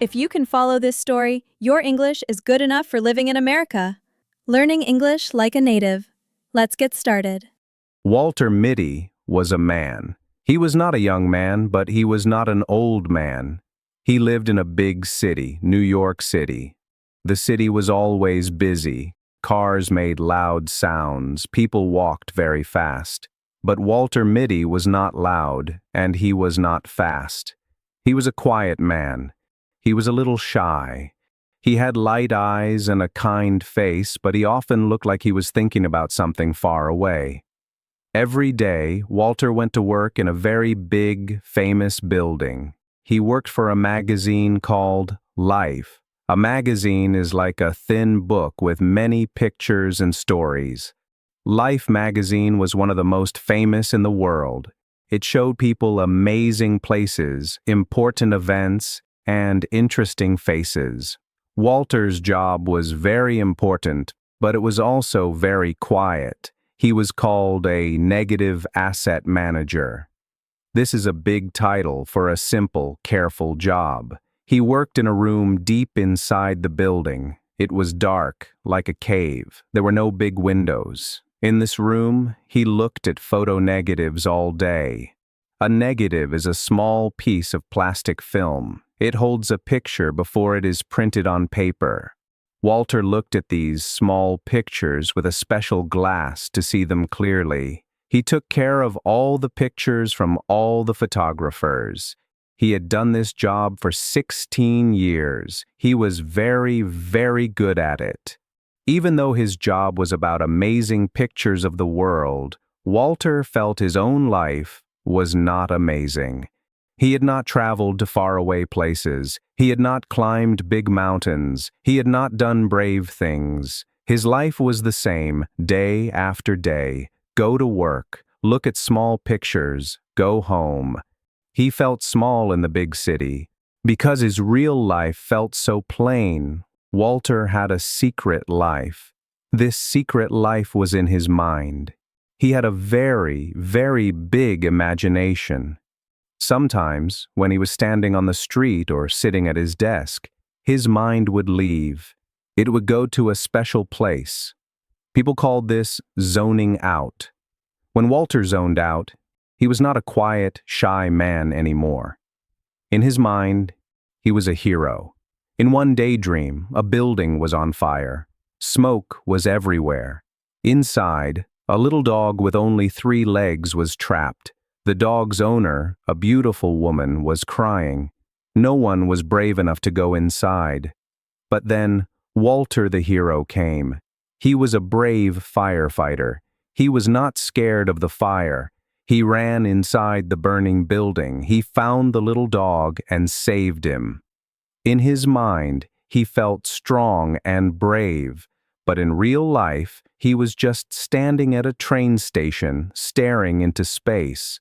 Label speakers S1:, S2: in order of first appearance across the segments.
S1: If you can follow this story, your English is good enough for living in America. Learning English like a native. Let's get started.
S2: Walter Mitty was a man. He was not a young man, but he was not an old man. He lived in a big city, New York City. The city was always busy. Cars made loud sounds. People walked very fast. But Walter Mitty was not loud, and he was not fast. He was a quiet man. He was a little shy. He had light eyes and a kind face, but he often looked like he was thinking about something far away. Every day, Walter went to work in a very big, famous building. He worked for a magazine called Life. A magazine is like a thin book with many pictures and stories. Life magazine was one of the most famous in the world. It showed people amazing places, important events, and interesting faces. Walter's job was very important, but it was also very quiet. He was called a negative asset manager. This is a big title for a simple, careful job. He worked in a room deep inside the building. It was dark, like a cave. There were no big windows. In this room, he looked at photo negatives all day. A negative is a small piece of plastic film. It holds a picture before it is printed on paper. Walter looked at these small pictures with a special glass to see them clearly. He took care of all the pictures from all the photographers. He had done this job for 16 years. He was very, very good at it. Even though his job was about amazing pictures of the world, Walter felt his own life was not amazing. He had not traveled to faraway places. He had not climbed big mountains. He had not done brave things. His life was the same, day after day. Go to work, look at small pictures, go home. He felt small in the big city. Because his real life felt so plain, Walter had a secret life. This secret life was in his mind. He had a very, very big imagination. Sometimes, when he was standing on the street or sitting at his desk, his mind would leave. It would go to a special place. People called this zoning out. When Walter zoned out, he was not a quiet, shy man anymore. In his mind, he was a hero. In one daydream, a building was on fire. Smoke was everywhere. Inside, a little dog with only 3 legs was trapped. The dog's owner, a beautiful woman, was crying. No one was brave enough to go inside. But then, Walter the hero came. He was a brave firefighter. He was not scared of the fire. He ran inside the burning building. He found the little dog and saved him. In his mind, he felt strong and brave, but in real life, he was just standing at a train station, staring into space.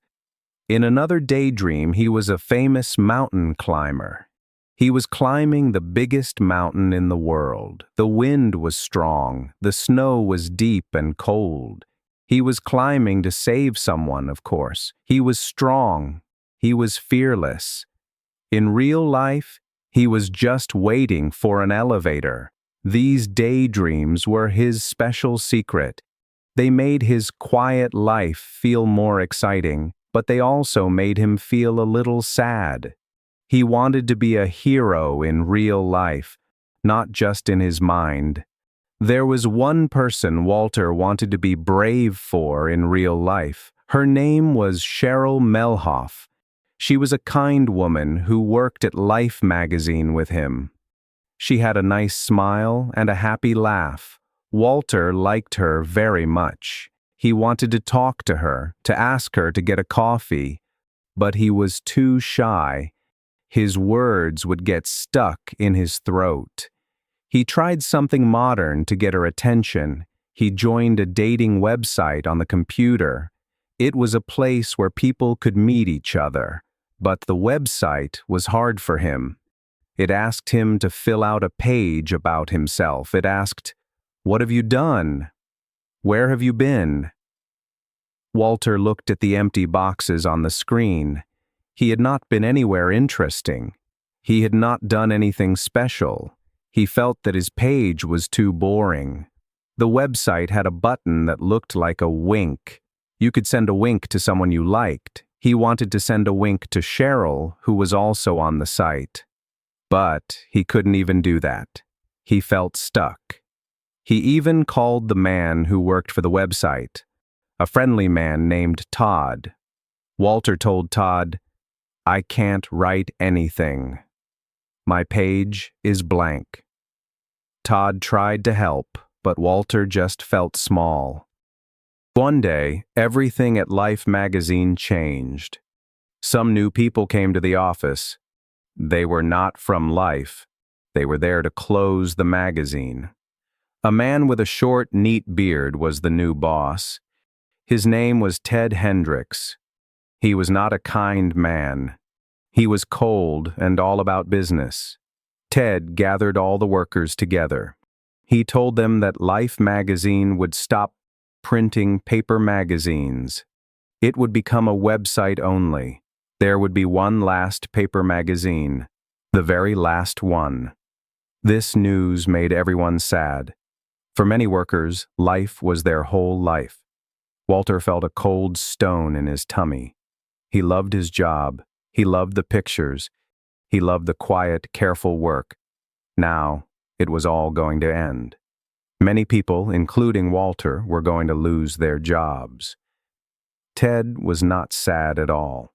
S2: In another daydream, he was a famous mountain climber. He was climbing the biggest mountain in the world. The wind was strong. The snow was deep and cold. He was climbing to save someone, of course. He was strong. He was fearless. In real life, he was just waiting for an elevator. These daydreams were his special secret. They made his quiet life feel more exciting, but they also made him feel a little sad. He wanted to be a hero in real life, not just in his mind. There was one person Walter wanted to be brave for in real life. Her name was Cheryl Melhoff. She was a kind woman who worked at Life magazine with him. She had a nice smile and a happy laugh. Walter liked her very much. He wanted to talk to her, to ask her to get a coffee, but he was too shy. His words would get stuck in his throat. He tried something modern to get her attention. He joined a dating website on the computer. It was a place where people could meet each other, but the website was hard for him. It asked him to fill out a page about himself. It asked, "What have you done? Where have you been?" Walter looked at the empty boxes on the screen. He had not been anywhere interesting. He had not done anything special. He felt that his page was too boring. The website had a button that looked like a wink. You could send a wink to someone you liked. He wanted to send a wink to Cheryl, who was also on the site. But he couldn't even do that. He felt stuck. He even called the man who worked for the website, a friendly man named Todd. Walter told Todd, "I can't write anything. My page is blank." Todd tried to help, but Walter just felt small. One day, everything at Life magazine changed. Some new people came to the office. They were not from Life. They were there to close the magazine. A man with a short, neat beard was the new boss. His name was Ted Hendricks. He was not a kind man. He was cold and all about business. Ted gathered all the workers together. He told them that Life magazine would stop printing paper magazines. It would become a website only. There would be one last paper magazine, the very last one. This news made everyone sad. For many workers, Life was their whole life. Walter felt a cold stone in his tummy. He loved his job. He loved the pictures. He loved the quiet, careful work. Now, it was all going to end. Many people, including Walter, were going to lose their jobs. Ted was not sad at all.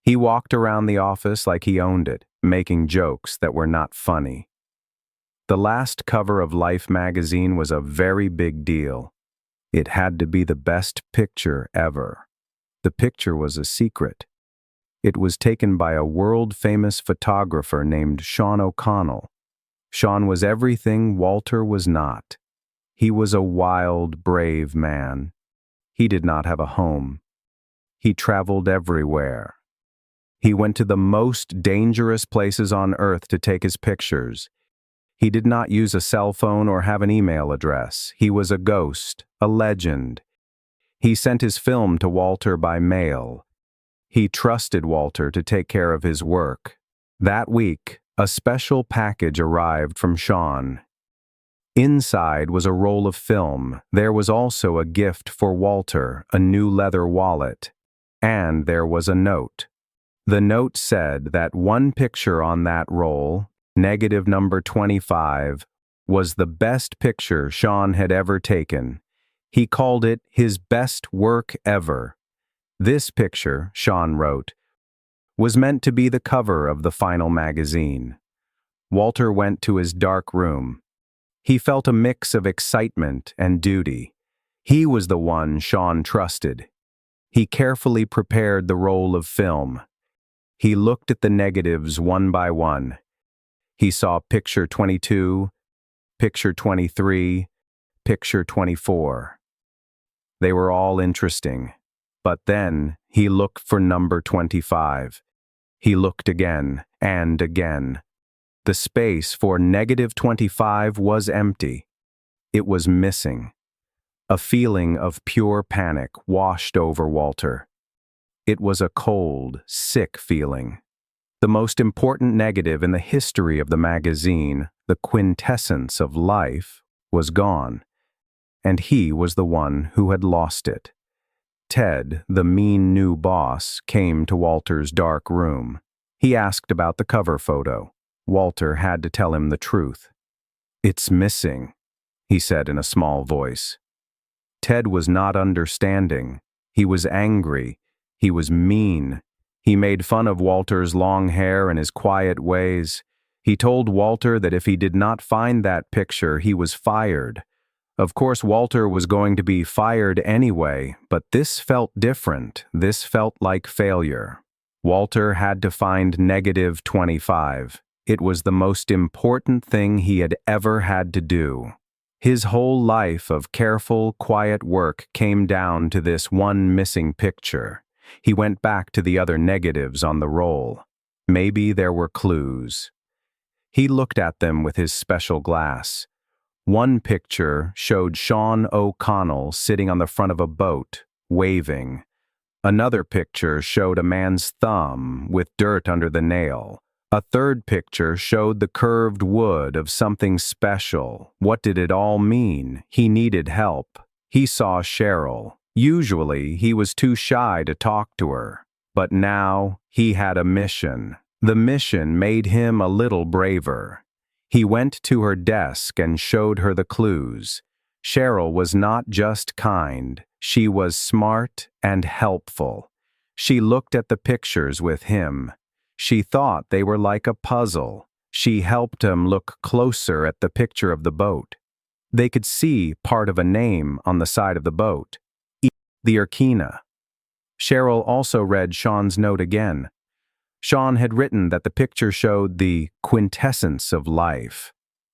S2: He walked around the office like he owned it, making jokes that were not funny. The last cover of Life magazine was a very big deal. It had to be the best picture ever. The picture was a secret. It was taken by a world-famous photographer named Sean O'Connell. Sean was everything Walter was not. He was a wild, brave man. He did not have a home. He traveled everywhere. He went to the most dangerous places on earth to take his pictures. He did not use a cell phone or have an email address. He was a ghost, a legend. He sent his film to Walter by mail. He trusted Walter to take care of his work. That week, a special package arrived from Sean. Inside was a roll of film. There was also a gift for Walter, a new leather wallet. And there was a note. The note said that one picture on that roll, negative number 25, was the best picture Sean had ever taken. He called it his best work ever. This picture, Sean wrote, was meant to be the cover of the final magazine. Walter went to his dark room. He felt a mix of excitement and duty. He was the one Sean trusted. He carefully prepared the roll of film. He looked at the negatives one by one. He saw picture 22, picture 23, picture 24. They were all interesting. But then he looked for number 25. He looked again and again. The space for negative 25 was empty. It was missing. A feeling of pure panic washed over Walter. It was a cold, sick feeling. The most important negative in the history of the magazine, the quintessence of Life, was gone. And he was the one who had lost it. Ted, the mean new boss, came to Walter's dark room. He asked about the cover photo. Walter had to tell him the truth. "It's missing," he said in a small voice. Ted was not understanding. He was angry. He was mean. He made fun of Walter's long hair and his quiet ways. He told Walter that if he did not find that picture, he was fired. Of course, Walter was going to be fired anyway, but this felt different. This felt like failure. Walter had to find negative 25. It was the most important thing he had ever had to do. His whole life of careful, quiet work came down to this one missing picture. He went back to the other negatives on the roll. Maybe there were clues. He looked at them with his special glass. One picture showed Sean O'Connell sitting on the front of a boat, waving. Another picture showed a man's thumb with dirt under the nail. A third picture showed the curved wood of something special. What did it all mean? He needed help. He saw Cheryl. Usually, he was too shy to talk to her. But now, he had a mission. The mission made him a little braver. He went to her desk and showed her the clues. Cheryl was not just kind. She was smart and helpful. She looked at the pictures with him. She thought they were like a puzzle. She helped him look closer at the picture of the boat. They could see part of a name on the side of the boat. The Urkina. Cheryl also read Sean's note again. Sean had written that the picture showed the quintessence of life.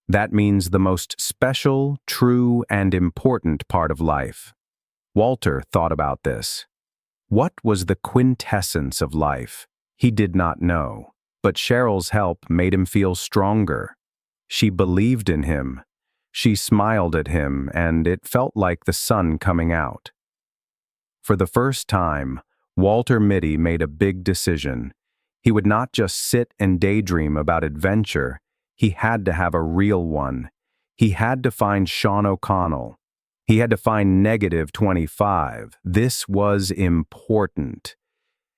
S2: That means the most special, true, and important part of life. Walter thought about this. What was the quintessence of life? He did not know, but Cheryl's help made him feel stronger. She believed in him. She smiled at him, and it felt like the sun coming out. For the first time, Walter Mitty made a big decision. He would not just sit and daydream about adventure. He had to have a real one. He had to find Sean O'Connell. He had to find -25. This was important.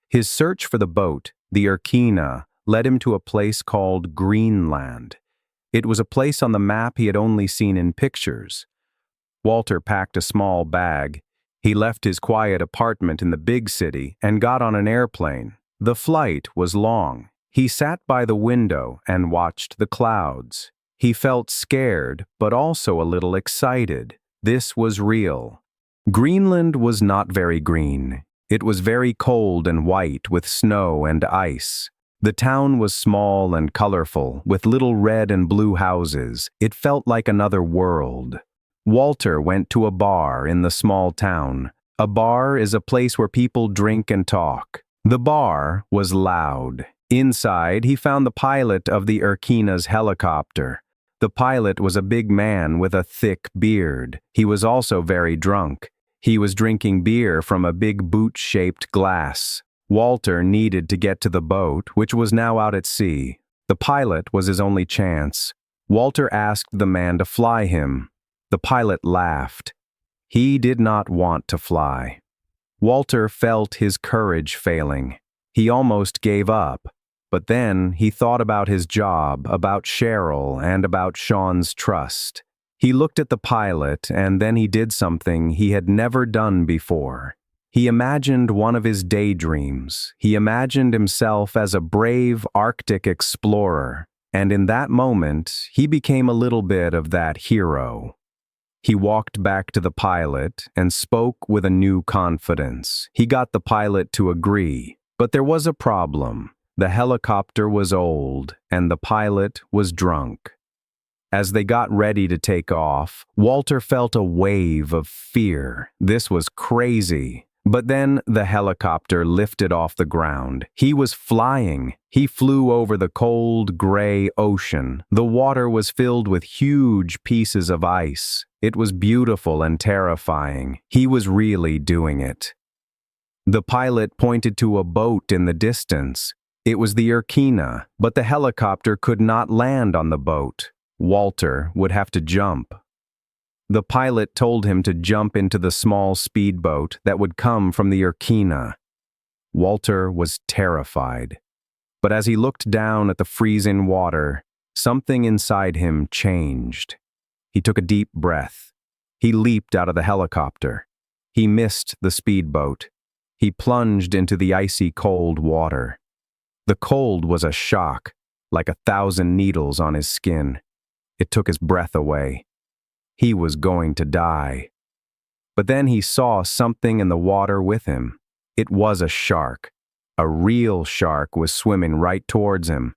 S2: His search for the boat, the Urkina, led him to a place called Greenland. It was a place on the map he had only seen in pictures. Walter packed a small bag. He left his quiet apartment in the big city and got on an airplane. The flight was long. He sat by the window and watched the clouds. He felt scared, but also a little excited. This was real. Greenland was not very green. It was very cold and white with snow and ice. The town was small and colorful, with little red and blue houses. It felt like another world. Walter went to a bar in the small town. A bar is a place where people drink and talk. The bar was loud. Inside, he found the pilot of the Urkina's helicopter. The pilot was a big man with a thick beard. He was also very drunk. He was drinking beer from a big boot-shaped glass. Walter needed to get to the boat, which was now out at sea. The pilot was his only chance. Walter asked the man to fly him. The pilot laughed. He did not want to fly. Walter felt his courage failing. He almost gave up. But then he thought about his job, about Cheryl, and about Sean's trust. He looked at the pilot, and then he did something he had never done before. He imagined one of his daydreams. He imagined himself as a brave Arctic explorer, and in that moment, he became a little bit of that hero. He walked back to the pilot and spoke with a new confidence. He got the pilot to agree, but there was a problem. The helicopter was old, and the pilot was drunk. As they got ready to take off, Walter felt a wave of fear. This was crazy. But then the helicopter lifted off the ground. He was flying. He flew over the cold, gray ocean. The water was filled with huge pieces of ice. It was beautiful and terrifying. He was really doing it. The pilot pointed to a boat in the distance. It was the Urkina, but the helicopter could not land on the boat. Walter would have to jump. The pilot told him to jump into the small speedboat that would come from the Urkina. Walter was terrified. But as he looked down at the freezing water, something inside him changed. He took a deep breath. He leaped out of the helicopter. He missed the speedboat. He plunged into the icy cold water. The cold was a shock, like 1,000 needles on his skin. It took his breath away. He was going to die. But then he saw something in the water with him. It was a shark. A real shark was swimming right towards him.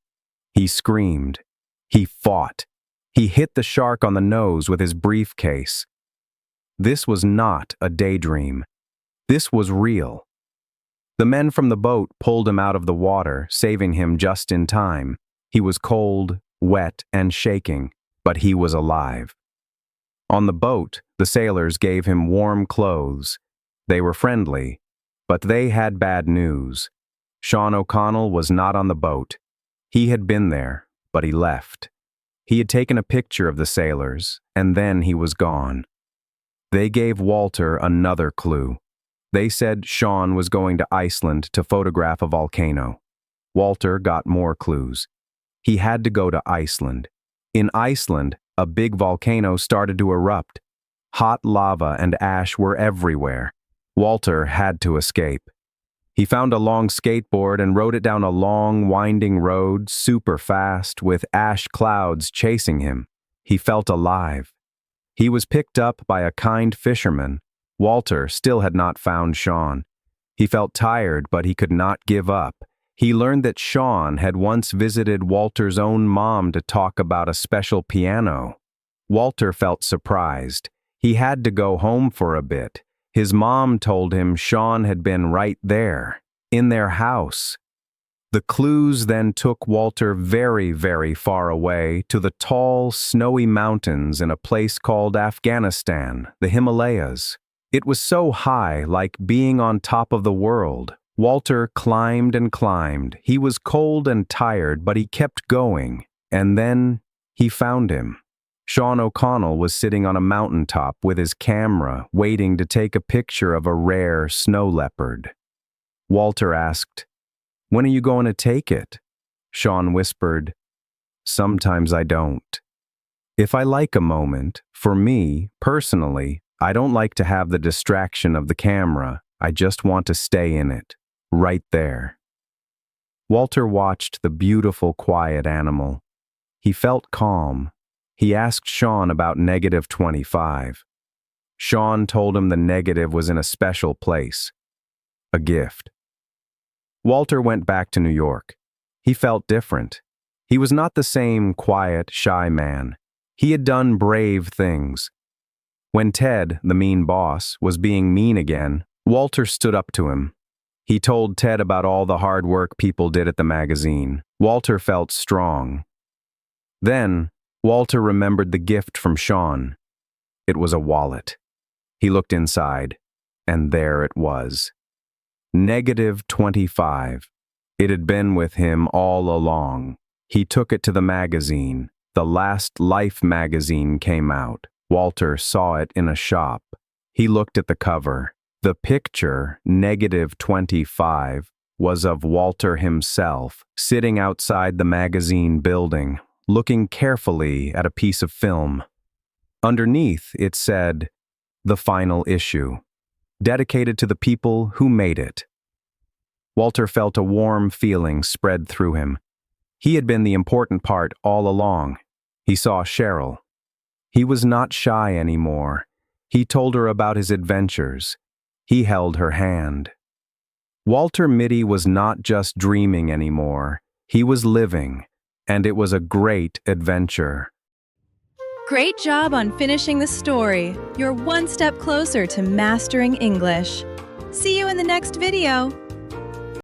S2: He screamed. He fought. He hit the shark on the nose with his briefcase. This was not a daydream. This was real. The men from the boat pulled him out of the water, saving him just in time. He was cold, wet, and shaking, but he was alive. On the boat, the sailors gave him warm clothes. They were friendly, but they had bad news. Sean O'Connell was not on the boat. He had been there, but he left. He had taken a picture of the sailors, and then he was gone. They gave Walter another clue. They said Sean was going to Iceland to photograph a volcano. Walter got more clues. He had to go to Iceland. In Iceland, a big volcano started to erupt. Hot lava and ash were everywhere. Walter had to escape. He found a long skateboard and rode it down a long, winding road, super fast, with ash clouds chasing him. He felt alive. He was picked up by a kind fisherman. Walter still had not found Sean. He felt tired, but he could not give up. He learned that Sean had once visited Walter's own mom to talk about a special piano. Walter felt surprised. He had to go home for a bit. His mom told him Sean had been right there, in their house. The clues then took Walter very, very far away to the tall, snowy mountains in a place called Afghanistan, the Himalayas. It was so high, like being on top of the world. Walter climbed and climbed. He was cold and tired, but he kept going. And then he found him. Sean O'Connell was sitting on a mountaintop with his camera, waiting to take a picture of a rare snow leopard. Walter asked, "When are you going to take it?" Sean whispered, "Sometimes I don't. If I like a moment, for me, personally, I don't like to have the distraction of the camera. I just want to stay in it, right there." Walter watched the beautiful, quiet animal. He felt calm. He asked Sean about -25. Sean told him the negative was in a special place, a gift. Walter went back to New York. He felt different. He was not the same quiet, shy man. He had done brave things. When Ted, the mean boss, was being mean again, Walter stood up to him. He told Ted about all the hard work people did at the magazine. Walter felt strong. Then, Walter remembered the gift from Sean. It was a wallet. He looked inside, and there it was. -25. It had been with him all along. He took it to the magazine. The last Life magazine came out. Walter saw it in a shop. He looked at the cover. The picture, -25, was of Walter himself, sitting outside the magazine building, looking carefully at a piece of film. Underneath, it said, "The final issue, dedicated to the people who made it." Walter felt a warm feeling spread through him. He had been the important part all along. He saw Cheryl. He was not shy anymore. He told her about his adventures. He held her hand. Walter Mitty was not just dreaming anymore. He was living, and it was a great adventure.
S1: Great job on finishing the story. You're one step closer to mastering English. See you in the next video.